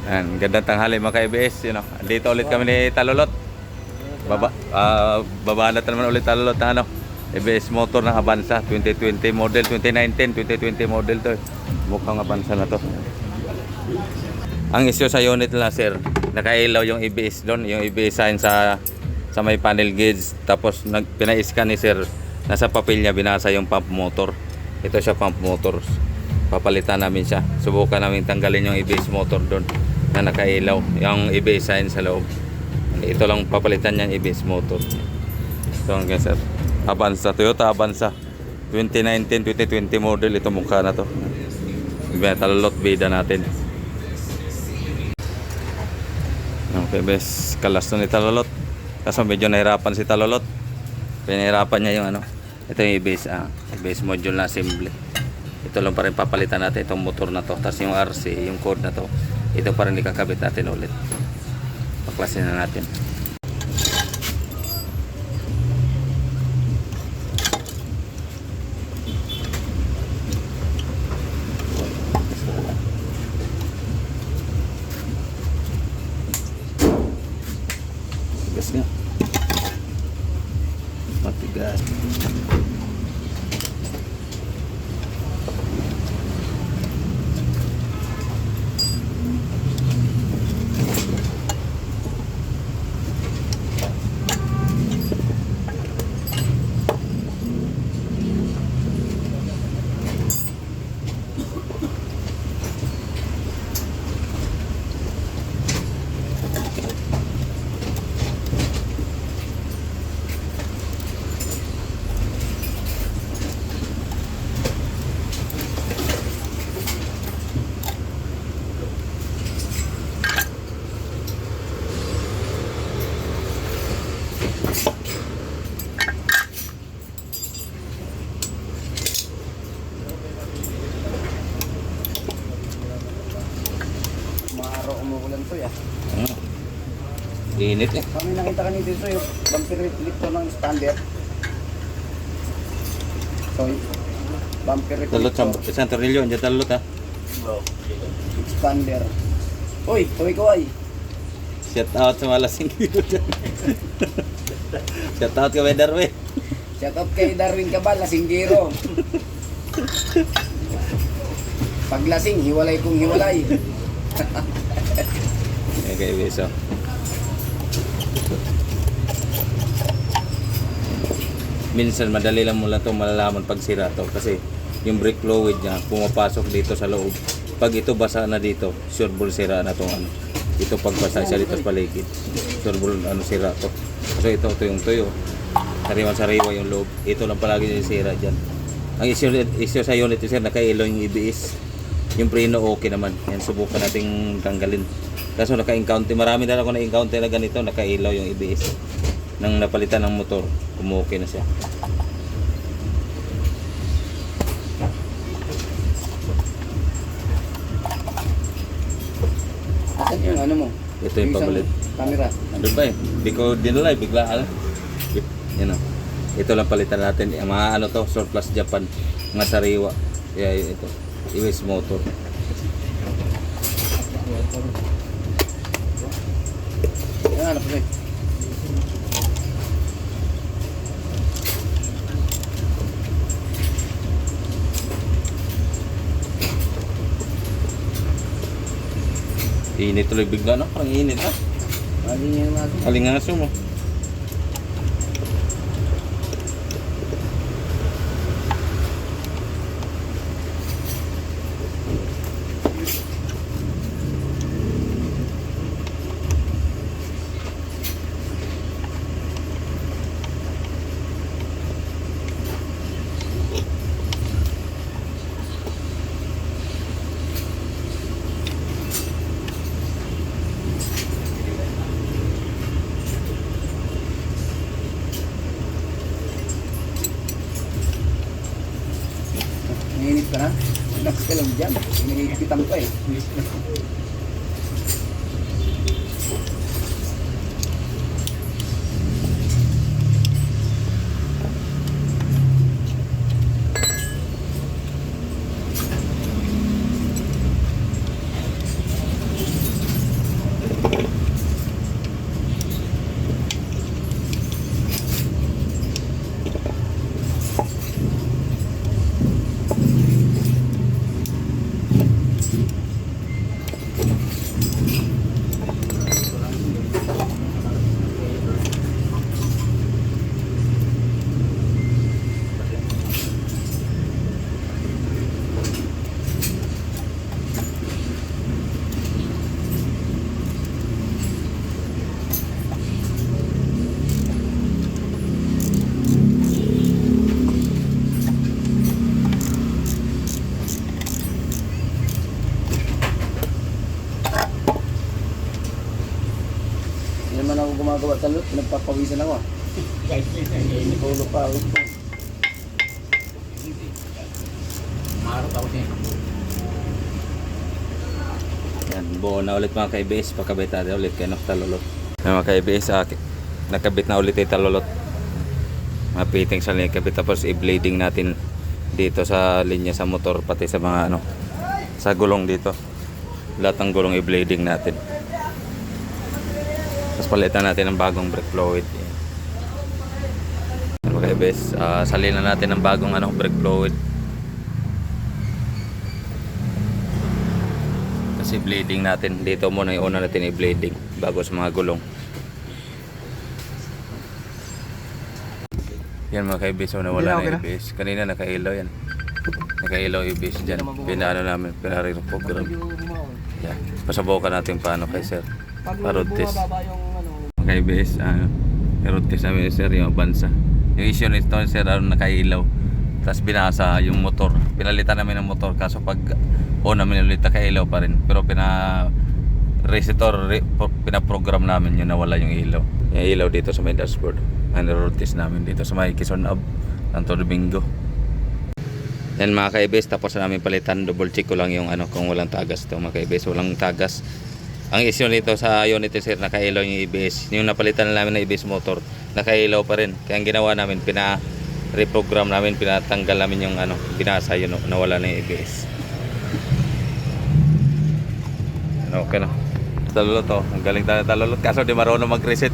Ayan, gandang tanghali mga ka-ABS, dito ulit kami ni Talulot. Baba na naman ulit Talulot ng ABS motor ng Avanza 2020 model, 2019, 2020 model to. Mukhang Avanza na to. Ang issue sa unit nila, sir, nakailaw yung ABS doon, yung ABS sign sa may panel gauge. Tapos pina-scan ni sir, nasa papel niya binasa yung pump motor. Ito siya pump motor. Papalitan namin siya. Subukan namin tanggalin yung ABS motor doon na nakailaw, yung ABS sign sa loob. Ito lang papalitan niya yung ABS motor. So hanggang sir, Avanza, Toyota Avanza 2019, 2020 model. Ito mukha na to. Talulot bida natin. Okay, bes, kalas na ni Talulot. Kaso medyo nahirapan si Talulot. Pinahirapan niya yung ito yung ABS module na assembly. Ito lang pa rin papalitan natin itong motor na to. Tapos yung RC, yung code na to, ito pa rin ikakabit natin ulit. Paklasin na natin. Tigas nga. Matigas. Umuulan to ya. Init eh. Kami nakita kanina dito yung bumper reflector ng standard. So, bumper Talulot reflector. isang tornilyo, andyan Talulot ha. Expander. Uy, ko ay. Shout out sa mga lasing dito dyan. Shout out ka by Darwin. Shout out kay Darwin Cabal, lasinggero. Pag lasing, hiwalay kong hiwalay. Okay, beso. Minsan madali lang mo lang ito malalaman pag sira to kasi yung brake fluid niya pumapasok dito sa loob. Pag ito basa na dito, sure bull sira na tong ito pag basa siya dito sa paligid. Sure bull sira to. So ito yung tuyo. Sariwa yung loob. Ito lang palagi yung sira diyan. Ang issue sa unit is nakailaw yung ABS. Yung preno okay naman. Yan subukan nating tanggalin. Kaso naka-encounter, marami na ako na-encounter na ganito, nakailaw yung ABS. Nang napalitan ng motor, okay na siya. Asan yung mo? Ito yung pamalit. Camera. Ano ba eh? Hindi ko dinala eh, bigla Yan o. Ito lang palitan natin. Mga surplus Japan. Mga sariwa. Kaya ito. ABS motor. Yan, pre. Init tuloy bigla no? Parang init ha? Alingin natin. Alingaso mo. Nanginip ka na? Relax ka lang dyan. Nangihipitan pa eh. gumagawa sa lot, pinagpapawisan ako. Tulo pa. Marot ako siya. Yan, buo na ulit mga ka-ABS. Pakabit natin ulit kay talulot. Yan mga ka-ABS, nakabit na ulit yung talulot. Mga fitting sa linya kabit. Tapos i-blading natin dito sa linya sa motor. Pati sa mga ano, sa gulong dito. Lahat ng gulong i-blading natin. Tapos palitan natin ng bagong brake fluid. Yan mga ka-ABS, salinan natin ng bagong ano, brake fluid. Kasi bleeding natin dito muna yung una natin i-bleeding bago sa mga gulong. Yan mga ka-ABS, so nawala na ABS. Kanina nakailaw yan. Nakailaw ABS dyan. Pinaano namin, pinare-program. Yan. Pasabukan natin paano kay sir. Road test. Mga ka-ABS, road test namin sir yung Avanza. Yung issue nito sir, nakailaw. Tapos binasa yung motor. Pinalitan namin ng motor kaso pag namin ulit nakailaw pa rin. Pero pinaprogram namin yun, nawala yung ilaw. Yung ilaw dito sa may dashboard. Ang road test namin dito sa may Quezon Ave, Santo Domingo. Yan mga ka-ABS, tapos namin palitan. Double check ko lang yung ano kung walang tagas to mga ka-ABS. Walang tagas. Ang issue nito sa unit sir, nakailaw yung ABS. Yung napalitan namin na ABS motor, nakailaw pa rin. Kaya ang ginawa namin, reprogram namin, pinatanggal namin yung ano, binasa yun, nawala na yung ABS. Okay na. Talulot to. Ang galing tayo talulot. Kaso di marunong mag-reset.